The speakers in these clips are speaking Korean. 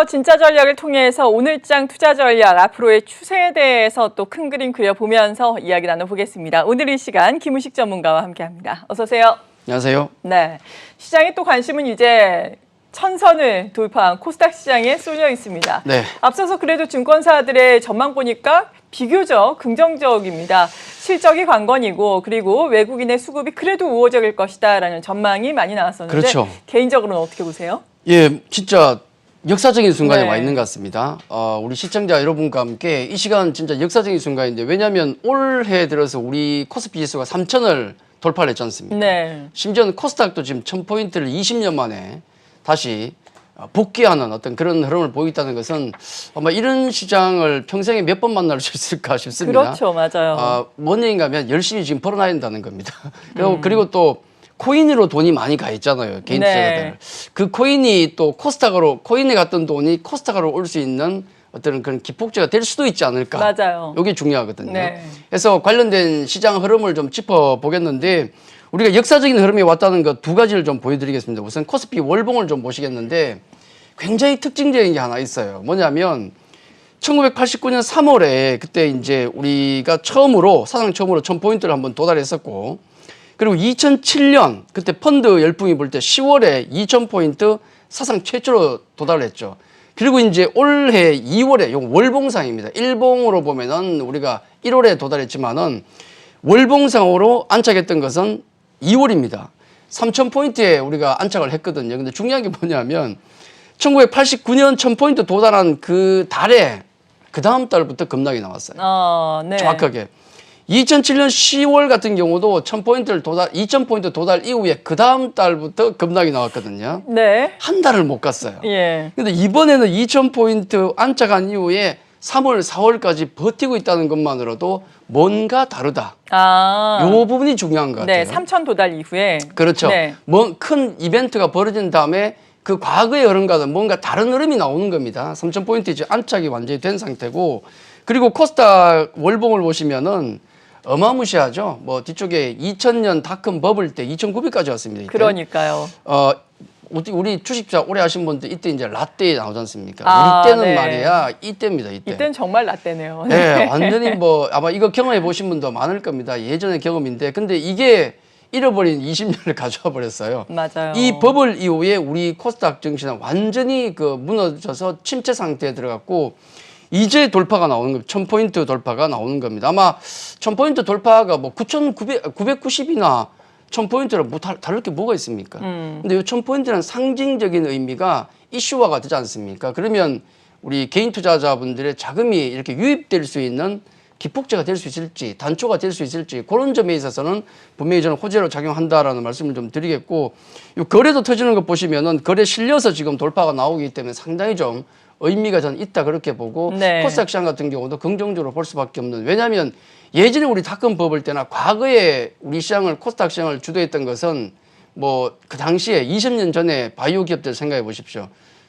이어서 진짜 전략을 통해서 오늘장 투자 전략, 앞으로의 추세에 대해서 또 큰 그림 그려보면서 이야기 나눠보겠습니다. 오늘 이 시간 김우식 전문가와 함께합니다. 어서 오세요. 안녕하세요. 네, 시장의 또 관심은 이제 천선을 돌파한 코스닥 시장에 쏠려 있습니다. 네. 앞서서 그래도 증권사들의 전망 보니까 비교적 긍정적입니다. 실적이 관건이고 그리고 외국인의 수급이 그래도 우호적일 것이다라는 전망이 많이 나왔었는데 그렇죠. 개인적으로는 어떻게 보세요? 예, 진짜 역사적인 순간에 네. 와 있는 것 같습니다. 우리 시청자 여러분과 함께 이 시간 진짜 역사적인 순간인데, 왜냐하면 올해 들어서 우리 코스피 지수가 3,000을 돌파를 했지 않습니까? 네. 심지어는 코스닥도 지금 1,000포인트를 20년 만에 다시 복귀하는 어떤 그런 흐름을 보이고 있다는 것은 아마 이런 시장을 평생에 몇 번 만날 수 있을까 싶습니다. 그렇죠, 맞아요. 뭔 얘기인가 하면 열심히 지금 벌어놔야 된다는 겁니다. 그리고 또 코인으로 돈이 많이 가 있잖아요, 개인 투자자들. 네. 그 코인이 또 코스닥으로, 코인에 갔던 돈이 코스닥으로 올 수 있는 어떤 그런 기폭제가 될 수도 있지 않을까. 맞아요. 이게 중요하거든요. 네. 그래서 관련된 시장 흐름을 좀 짚어보겠는데, 우리가 역사적인 흐름이 왔다는 것 두 가지를 좀 보여드리겠습니다. 우선 코스피 월봉을 좀 보시겠는데, 굉장히 특징적인 게 하나 있어요. 뭐냐면 1989년 3월에 그때 이제 우리가 사상 처음으로 1000포인트를 한번 도달했었고, 그리고 2007년 그때 펀드 열풍이 불 때 10월에 2000포인트 사상 최초로 도달을 했죠. 그리고 이제 올해 2월에 요 월봉상입니다. 일봉으로 보면은 우리가 1월에 도달했지만은 월봉상으로 안착했던 것은 2월입니다. 3000포인트에 우리가 안착을 했거든요. 근데 중요한 게 뭐냐면 1989년 1000포인트 도달한 그 달에 그 다음 달부터 급락이 나왔어요. 네. 정확하게. 2007년 10월 같은 경우도 2000포인트 도달 이후에 그 다음 달부터 급락이 나왔거든요. 네. 한 달을 못 갔어요. 예. 근데 이번에는 2000포인트 안착한 이후에 3월, 4월까지 버티고 있다는 것만으로도 뭔가 다르다. 요 부분이 중요한 것 같아요. 네, 3천 도달 이후에. 그렇죠. 네. 뭐 큰 이벤트가 벌어진 다음에 그 과거의 흐름과는 뭔가 다른 흐름이 나오는 겁니다. 3000포인트 이제 안착이 완전히 된 상태고, 그리고 코스닥 월봉을 보시면은 어마무시하죠. 뭐 뒤쪽에 2000년 닷컴 버블 때 2,900까지 왔습니다. 이때. 그러니까요. 우리 주식자 오래 하신 분들 이때 이제 라떼 나오지 않습니까? 우리 때는 네. 말이야 이때입니다. 이때는 정말 라떼네요. 네, 완전히 뭐 아마 이거 경험해 보신 분도 많을 겁니다. 예전의 경험인데, 근데 이게 잃어버린 20년을 가져와 버렸어요. 맞아요. 이 버블 이후에 우리 코스닥 증시는 완전히 그 무너져서 침체 상태에 들어갔고, 이제 돌파가 나오는 겁니다. 1000포인트 돌파가 나오는 겁니다. 아마 1000포인트 돌파가 뭐 990이나 1000포인트를 뭐 다를 게 뭐가 있습니까? 근데 이 1000포인트는 상징적인 의미가 이슈화가 되지 않습니까? 그러면 우리 개인 투자자분들의 자금이 이렇게 유입될 수 있는 기폭제가 될 수 있을지, 단초가 될 수 있을지, 그런 점에 있어서는 분명히 저는 호재로 작용한다라는 말씀을 좀 드리겠고, 이 거래도 터지는 것 보시면은 거래 실려서 지금 돌파가 나오기 때문에 상당히 좀 의미가 저는 있다 그렇게 보고, 네. 코스닥 시장 같은 경우도 긍정적으로 볼 수밖에 없는, 왜냐하면 예전에 우리 닷컴 버블 때나 과거에 우리 시장을, 코스닥 시장을 주도했던 것은 뭐 그 당시에 20년 전에 바이오 기업들 생각해 보십시오.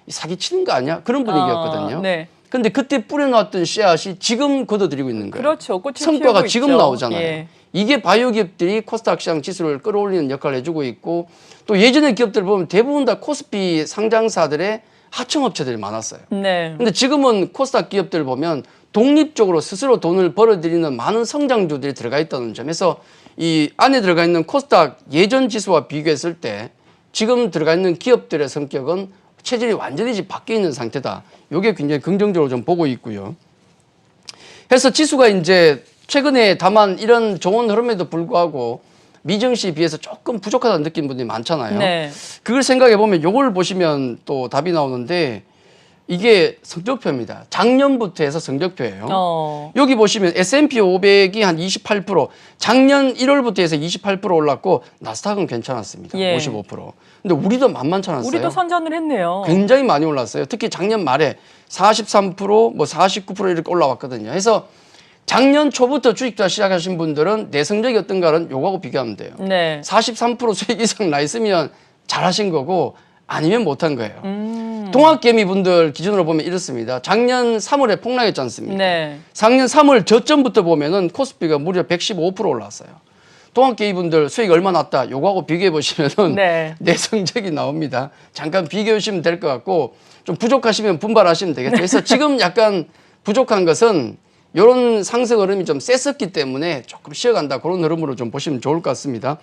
사기치는 거 아니야? 그런 분위기였거든요. 네. 근데 그때 뿌려놨던 씨앗이 지금 걷어들이고 있는 거예요. 그렇죠. 꽃을 성과가 피우고 지금 있죠. 나오잖아요. 예. 이게 바이오 기업들이 코스닥 시장 지수를 끌어올리는 역할을 해주고 있고, 또 예전의 기업들 보면 대부분 다 코스피 상장사들의 하청업체들이 많았어요. 네. 근데 지금은 코스닥 기업들 보면 독립적으로 스스로 돈을 벌어들이는 많은 성장주들이 들어가 있다는 점에서, 이 안에 들어가 있는 코스닥 예전 지수와 비교했을 때 지금 들어가 있는 기업들의 성격은 체질이 완전히 바뀌어 있는 상태다. 이게 굉장히 긍정적으로 좀 보고 있고요. 그래서 지수가 이제 최근에 다만 이런 좋은 흐름에도 불구하고 미증시에 비해서 조금 부족하다는 느낀 분들이 많잖아요. 네. 그걸 생각해 보면 요걸 보시면 또 답이 나오는데, 이게 성적표입니다. 작년부터 해서 성적표예요. 여기 보시면 S&P 500이 한 28%, 작년 1월부터 해서 28% 올랐고, 나스닥은 괜찮았습니다. 예. 55%. 근데 우리도 만만치 않았어요. 우리도 선전을 했네요. 굉장히 많이 올랐어요. 특히 작년 말에 43%, 뭐 49% 이렇게 올라왔거든요. 그래서 작년 초부터 주식투자 시작하신 분들은 내성적이 어떤가는 요거하고 비교하면 돼요. 네. 43% 수익 이상 나 있으면 잘하신 거고, 아니면 못한 거예요. 동학개미 분들 기준으로 보면 이렇습니다. 작년 3월에 폭락했지 않습니까? 네. 작년 3월 저점부터 보면은 코스피가 무려 115% 올랐어요. 동학개미 분들 수익 얼마 났다, 요거하고 비교해 보시면은 네. 내 성적이 나옵니다. 잠깐 비교해 주시면 될 것 같고, 좀 부족하시면 분발하시면 되겠죠. 그래서 지금 약간 부족한 것은 이런 상승 흐름이 좀 셌었기 때문에 조금 쉬어간다. 그런 흐름으로 좀 보시면 좋을 것 같습니다.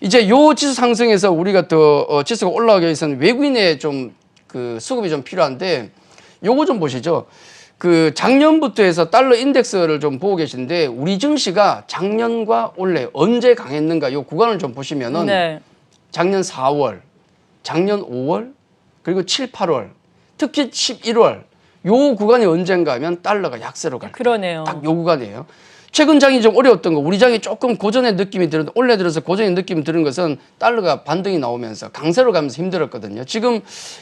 이제 요 지수 상승에서 우리가 더 지수가 올라가기 위해서는 외국인의 좀 그 수급이 좀 필요한데 요거 좀 보시죠. 그 작년부터 해서 달러 인덱스를 좀 보고 계신데 우리 증시가 작년과 올해 언제 강했는가 요 구간을 좀 보시면은 네. 작년 4월, 작년 5월, 그리고 7, 8월, 특히 11월 요 구간이 언젠가 하면 달러가 약세로 갈 때. 그러네요. 딱 요 구간이에요. 최근 장이 좀 어려웠던 거, 우리 장이 조금 고전의 느낌이 들은, 올해 들어서 고전의 느낌이 드는 것은 달러가 반등이 나오면서 강세로 가면서 힘들었거든요. 지금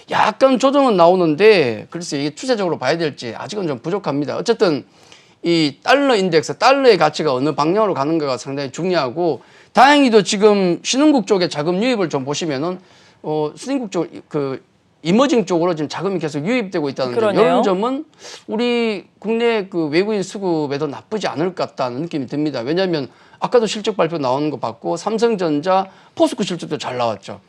약간 조정은 나오는데, 글쎄 이게 추세적으로 봐야 될지 아직은 좀 부족합니다. 어쨌든 이 달러 인덱스, 달러의 가치가 어느 방향으로 가는가가 상당히 중요하고, 다행히도 지금 신흥국 쪽에 자금 유입을 좀 보시면은, 신흥국 쪽, 이머징 쪽으로 지금 자금이 계속 유입되고 있다는 점, 이런 점은 우리 국내 그 외국인 수급에도 나쁘지 않을 것 같다는 느낌이 듭니다. 왜냐하면 아까도 실적 발표 나오는 거 봤고 삼성전자, 포스코 실적도 잘 나왔죠.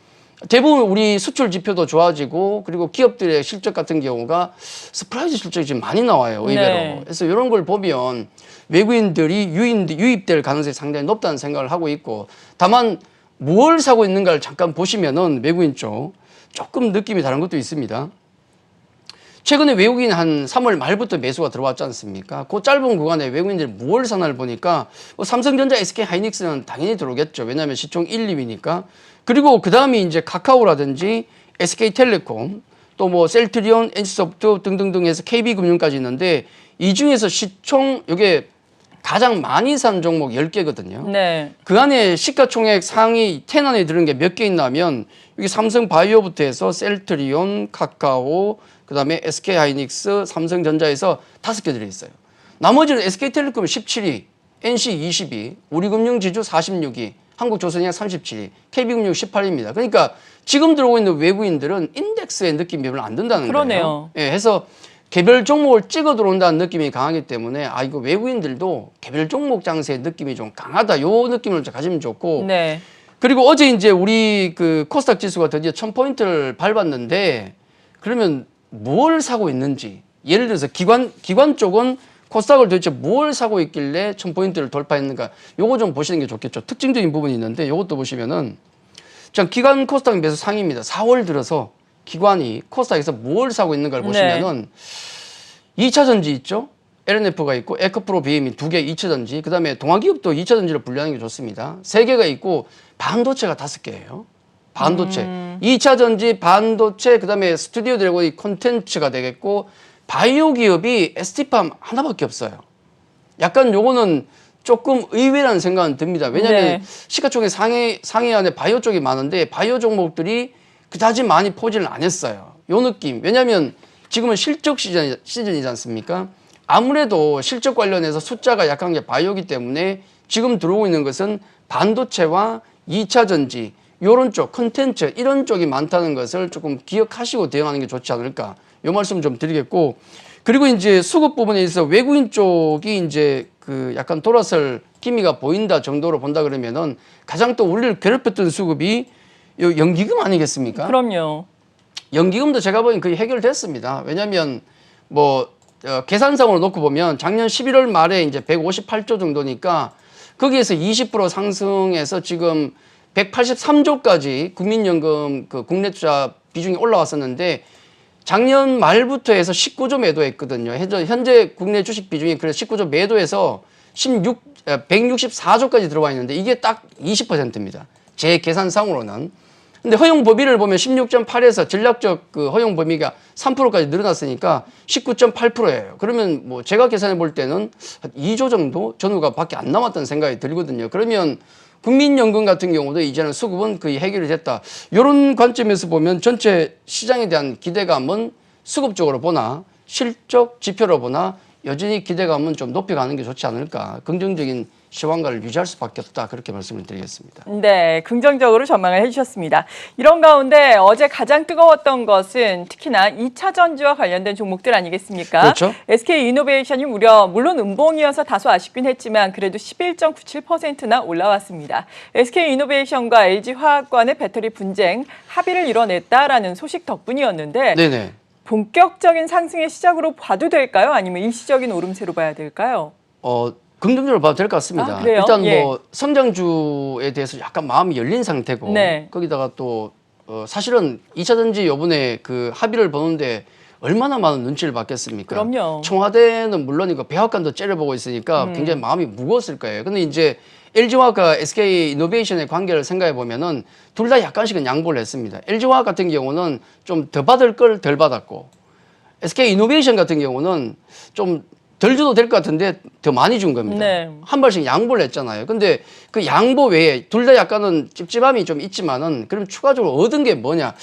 대부분 우리 수출 지표도 좋아지고 그리고 기업들의 실적 같은 경우가 서프라이즈 실적이 지금 많이 나와요. 의외로. 네. 그래서 이런 걸 보면 외국인들이 유입될 가능성이 상당히 높다는 생각을 하고 있고, 다만 뭘 사고 있는가를 잠깐 보시면은 외국인 쪽 조금 느낌이 다른 것도 있습니다. 최근에 외국인 한 3월 말부터 매수가 들어왔지 않습니까? 그 짧은 구간에 외국인들이 뭘 사나를 보니까 삼성전자, SK 하이닉스는 당연히 들어오겠죠. 왜냐하면 시총 1, 2위니까. 그리고 그 다음에 이제 카카오라든지 SK텔레콤, 또 뭐 셀트리온, NC소프트 등등등 해서 KB금융까지 있는데, 이 중에서 시총 이게 가장 많이 산 종목 10개거든요. 네. 그 안에 시가총액 상위 10 안에 들은 게 몇 개 있냐면 여기 삼성바이오부터 해서 셀트리온, 카카오, 그다음에 SK하이닉스, 삼성전자에서 5개 들어있어요. 나머지는 SK텔레콤 17위, NC 20위, 우리금융지주 46위, 한국조선해양 37위, KB금융 18위입니다. 그러니까 지금 들어오고 있는 외국인들은 인덱스의 느낌이 별로 안 든다는 그러네요. 거예요. 예, 해서 개별 종목을 찍어 들어온다는 느낌이 강하기 때문에 이거 외국인들도 개별 종목 장세의 느낌이 좀 강하다. 요 느낌을 가지면 좋고. 네. 그리고 어제 이제 우리 그 코스닥 지수가 드디어 1000포인트를 밟았는데, 그러면 뭘 사고 있는지, 예를 들어서 기관 쪽은 코스닥을 도대체 뭘 사고 있길래 1000포인트를 돌파했는가, 요거 좀 보시는 게 좋겠죠. 특징적인 부분이 있는데 요것도 보시면은 자, 기관 코스닥 매수 상위입니다. 4월 들어서 기관이 코스닥에서 뭘 사고 있는가를 보시면은 2차 전지 있죠. LNF가 있고 에코프로 BM이 2개 2차 전지, 그다음에 동아기업도 2차 전지를 분류하는 게 좋습니다. 3개가 있고 반도체가 5개예요. 반도체. 2차 전지, 반도체, 그다음에 스튜디오 드래곤이 콘텐츠가 되겠고, 바이오 기업이 ST팜 하나밖에 없어요. 약간 요거는 조금 의외라는 생각은 듭니다. 왜냐하면 시가총액 상위 안에 바이오 쪽이 많은데 바이오 종목들이 그다지 많이 포진을 안 했어요. 요 느낌. 왜냐하면 지금은 실적 시즌이지 않습니까? 아무래도 실적 관련해서 숫자가 약한 게 바이오기 때문에 지금 들어오고 있는 것은 반도체와 2차 전지, 요런 쪽, 컨텐츠, 이런 쪽이 많다는 것을 조금 기억하시고 대응하는 게 좋지 않을까. 요 말씀 좀 드리겠고, 그리고 이제 수급 부분에 있어서 외국인 쪽이 이제 그 약간 돌아설 기미가 보인다 정도로 본다 그러면은 가장 또 우리를 괴롭혔던 수급이 요 연기금 아니겠습니까? 그럼요. 연기금도 제가 보기엔 거의 해결됐습니다. 왜냐하면 뭐 계산상으로 놓고 보면 작년 11월 말에 이제 158조 정도니까 거기에서 20% 상승해서 지금 183조까지 국민연금 그 국내 투자 비중이 올라왔었는데, 작년 말부터 해서 19조 매도했거든요. 현재 국내 주식 비중이 그래서 19조 매도해서 164조까지 들어와 있는데 이게 딱 20%입니다. 제 계산상으로는. 근데 허용 범위를 보면 16.8에서 전략적 그 허용 범위가 3%까지 늘어났으니까 19.8%예요. 그러면 뭐 제가 계산해 볼 때는 한 2조 정도 전후가 밖에 안 남았다는 생각이 들거든요. 그러면 국민연금 같은 경우도 이제는 수급은 거의 해결이 됐다. 이런 관점에서 보면 전체 시장에 대한 기대감은 수급적으로 보나 실적 지표로 보나 여전히 기대감은 좀 높여가는 게 좋지 않을까. 긍정적인 시황가를 유지할 수밖에 없다. 그렇게 말씀을 드리겠습니다. 네, 긍정적으로 전망을 해주셨습니다. 이런 가운데 어제 가장 뜨거웠던 것은 특히나 2차 전지와 관련된 종목들 아니겠습니까? 그렇죠. SK이노베이션이 물론 음봉이어서 다소 아쉽긴 했지만 그래도 11.97%나 올라왔습니다. SK이노베이션과 LG화학관의 배터리 분쟁 합의를 이뤄냈다라는 소식 덕분이었는데 네네. 본격적인 상승의 시작으로 봐도 될까요? 아니면 일시적인 오름세로 봐야 될까요? 긍정적으로 봐도 될 것 같습니다. 그래요? 일단 예. 뭐 성장주에 대해서 약간 마음이 열린 상태고 네. 거기다가 또 사실은 2차 전지 요번에 그 합의를 보는데 얼마나 많은 눈치를 받겠습니까? 그럼요. 청와대는 물론이고 백악관도 째려보고 있으니까 굉장히 마음이 무거웠을 거예요. 근데 이제 LG화학과 SK이노베이션의 관계를 생각해 보면은 둘 다 약간씩은 양보를 했습니다. LG화학 같은 경우는 좀 더 받을 걸 덜 받았고 SK이노베이션 같은 경우는 좀 덜 줘도 될 것 같은데 더 많이 준 겁니다. 네. 한 발씩 양보를 했잖아요. 근데 그 양보 외에 둘 다 약간은 찝찝함이 좀 있지만은 그럼 추가적으로 얻은 게 뭐냐?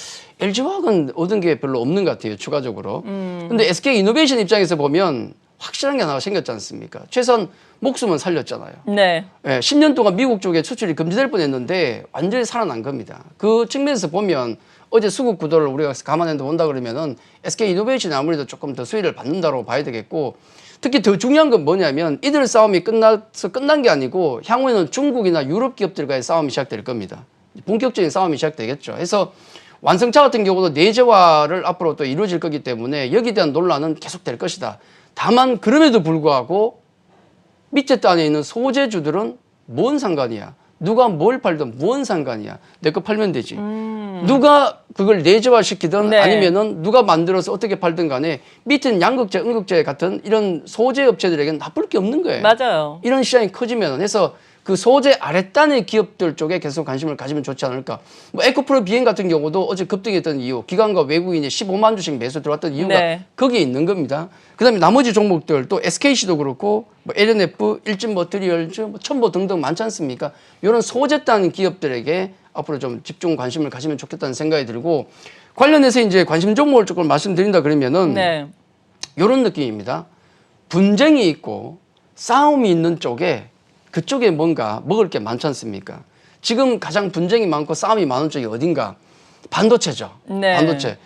LG화학은 얻은 게 별로 없는 것 같아요. 추가적으로. 근데 SK이노베이션 입장에서 보면 확실한 게 하나가 생겼지 않습니까? 최소한 목숨은 살렸잖아요. 네. 예, 10년 동안 미국 쪽에 수출이 금지될 뻔했는데 완전히 살아난 겁니다. 그 측면에서 보면 어제 수급 구도를 우리가 감안해서 본다 그러면은 SK이노베이션이 아무래도 조금 더 수혜를 받는다고 봐야 되겠고 특히 더 중요한 건 뭐냐면 이들 싸움이 끝난 게 아니고 향후에는 중국이나 유럽 기업들과의 싸움이 시작될 겁니다. 본격적인 싸움이 시작되겠죠. 그래서 완성차 같은 경우도 내재화를 앞으로 또 이루어질 거기 때문에 여기에 대한 논란은 계속될 것이다. 다만 그럼에도 불구하고 밑에 단에 있는 소재주들은 뭔 상관이야. 누가 뭘 팔든 뭔 상관이야. 내 거 팔면 되지. 누가 그걸 내재화시키든 네. 아니면은 누가 만들어서 어떻게 팔든 간에 밑에는 양극재, 음극재 같은 이런 소재 업체들에게는 나쁠 게 없는 거예요. 맞아요. 이런 시장이 커지면 해서 그 소재 아랫단의 기업들 쪽에 계속 관심을 가지면 좋지 않을까. 뭐 에코프로 비행 같은 경우도 어제 급등했던 이유, 기관과 외국인이 15만 주씩 매수 들어왔던 이유가 네. 거기에 있는 겁니다. 그다음에 나머지 종목들 또 SKC도 그렇고 뭐 LNF, 일진머티리얼즈, 뭐 첨보 등등 많지 않습니까? 이런 소재단 기업들에게 앞으로 좀 집중 관심을 가지면 좋겠다는 생각이 들고 관련해서 이제 관심 종목을 조금 말씀드린다 그러면은 네. 이런 느낌입니다. 분쟁이 있고 싸움이 있는 쪽에 그쪽에 뭔가 먹을 게 많지 않습니까? 지금 가장 분쟁이 많고 싸움이 많은 쪽이 어딘가? 반도체죠. 네. 반도체.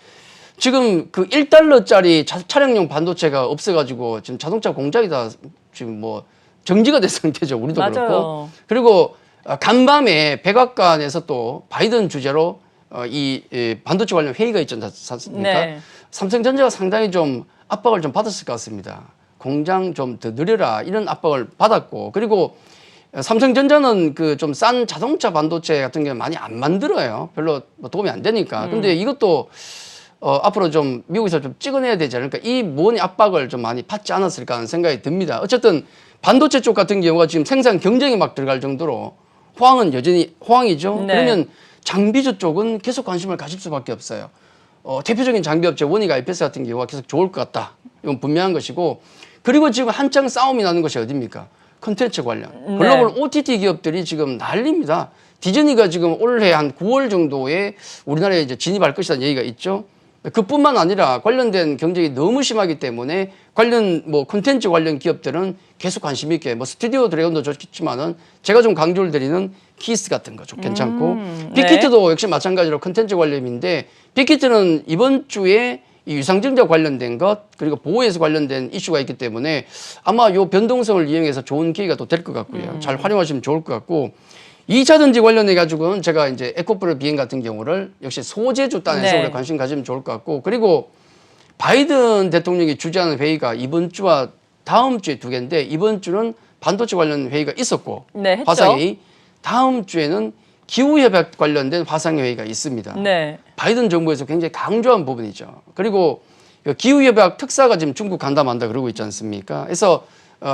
지금 그 1달러짜리 차량용 반도체가 없어가지고 지금 자동차 공장이 다 지금 뭐 정지가 된 상태죠. 우리도 맞아요. 그렇고. 그리고 간밤에 백악관에서 또 바이든 주재로 이 반도체 관련 회의가 있지 않습니까? 네. 삼성전자가 상당히 좀 압박을 좀 받았을 것 같습니다. 공장 좀 더 늘려라 이런 압박을 받았고 그리고 삼성전자는 그 좀 싼 자동차 반도체 같은 게 많이 안 만들어요. 별로 뭐 도움이 안 되니까. 근데 이것도 앞으로 좀 미국에서 좀 찍어내야 되지 않을까. 이 뭔 압박을 좀 많이 받지 않았을까 하는 생각이 듭니다. 어쨌든 반도체 쪽 같은 경우가 지금 생산 경쟁이 막 들어갈 정도로 호황은 여전히 호황이죠. 네. 그러면 장비주 쪽은 계속 관심을 가질 수밖에 없어요. 대표적인 장비업체 원익 IPS 같은 경우가 계속 좋을 것 같다. 이건 분명한 것이고 그리고 지금 한창 싸움이 나는 것이 어디입니까? 컨텐츠 관련. 네. 글로벌 OTT 기업들이 지금 난립니다. 디즈니가 지금 올해 한 9월 정도에 우리나라에 이제 진입할 것이라는 얘기가 있죠. 그뿐만 아니라 관련된 경쟁이 너무 심하기 때문에 관련 뭐 콘텐츠 관련 기업들은 계속 관심 있게 뭐 스튜디오 드래곤도 좋겠지만은 제가 좀 강조를 드리는 키스 같은 거 좀 괜찮고 빅히트도 역시 마찬가지로 콘텐츠 관련인데 빅히트는 이번 주에 이 유상증자 관련된 것 그리고 보호에서 관련된 이슈가 있기 때문에 아마 요 변동성을 이용해서 좋은 기회가 또 될 것 같고요. 잘 활용하시면 좋을 것 같고 2차 전지 관련해 가지고는 제가 이제 에코프로 비행 같은 경우를 역시 소재주 단에서 네. 우리 관심 가지면 좋을 것 같고 그리고 바이든 대통령이 주재하는 회의가 이번 주와 다음 주에 두 개인데 이번 주는 반도체 관련 회의가 있었고 네, 했죠. 화상회의 다음 주에는 기후협약 관련된 화상회의가 있습니다. 네. 바이든 정부에서 굉장히 강조한 부분이죠. 그리고 기후협약 특사가 지금 중국 간다 만다 그러고 있지 않습니까? 그래서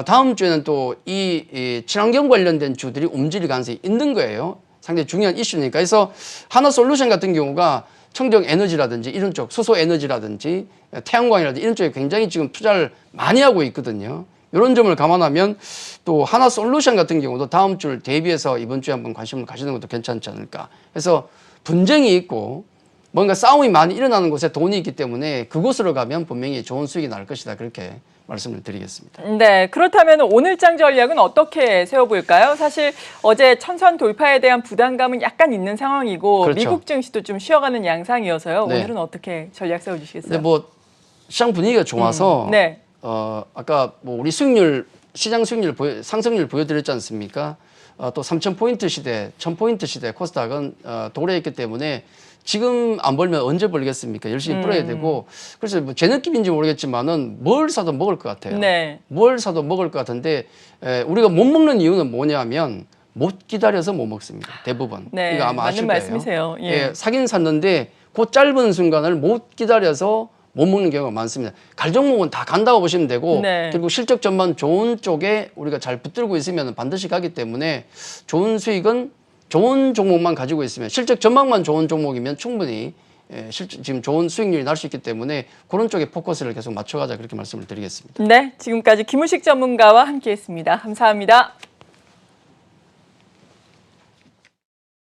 다음 주에는 또 이 친환경 관련된 주들이 움직일 가능성이 있는 거예요. 상당히 중요한 이슈니까. 그래서 하나솔루션 같은 경우가 청정 에너지라든지 이런 쪽, 수소 에너지라든지 태양광이라든지 이런 쪽에 굉장히 지금 투자를 많이 하고 있거든요. 이런 점을 감안하면 또 하나솔루션 같은 경우도 다음 주를 대비해서 이번 주에 한번 관심을 가지는 것도 괜찮지 않을까. 그래서 분쟁이 있고 뭔가 싸움이 많이 일어나는 곳에 돈이 있기 때문에 그곳으로 가면 분명히 좋은 수익이 날 것이다. 그렇게 말씀을 드리겠습니다. 네, 그렇다면 오늘장 전략은 어떻게 세워볼까요? 사실 어제 천선 돌파에 대한 부담감은 약간 있는 상황이고 그렇죠. 미국 증시도 좀 쉬어가는 양상이어서요. 네. 오늘은 어떻게 전략 세워주시겠어요? 근데 뭐 시장 분위기가 좋아서 네. 아까 뭐 우리 수익률 시장 수익률 상승률 보여드렸지 않습니까? 또 3,000포인트 시대, 1,000포인트 시대 코스닥은 도래에 있기 때문에 지금 안 벌면 언제 벌겠습니까? 열심히 벌어야 되고 그래서 뭐 제 느낌인지 모르겠지만은 뭘 사도 먹을 것 같아요. 네. 뭘 사도 먹을 것 같은데 우리가 못 먹는 이유는 뭐냐면 못 기다려서 못 먹습니다. 대부분. 네, 이거 아마 아실 맞는 말씀이세요. 거예요. 예. 사긴 샀는데 그 짧은 순간을 못 기다려서 못 먹는 경우가 많습니다. 갈 종목은 다 간다고 보시면 되고 네. 그리고 실적 전망 좋은 쪽에 우리가 잘 붙들고 있으면 반드시 가기 때문에 좋은 수익은 좋은 종목만 가지고 있으면 실적 전망만 좋은 종목이면 충분히 지금 좋은 수익률이 날 수 있기 때문에 그런 쪽에 포커스를 계속 맞춰가자 그렇게 말씀을 드리겠습니다. 네, 지금까지 김우식 전문가와 함께했습니다. 감사합니다.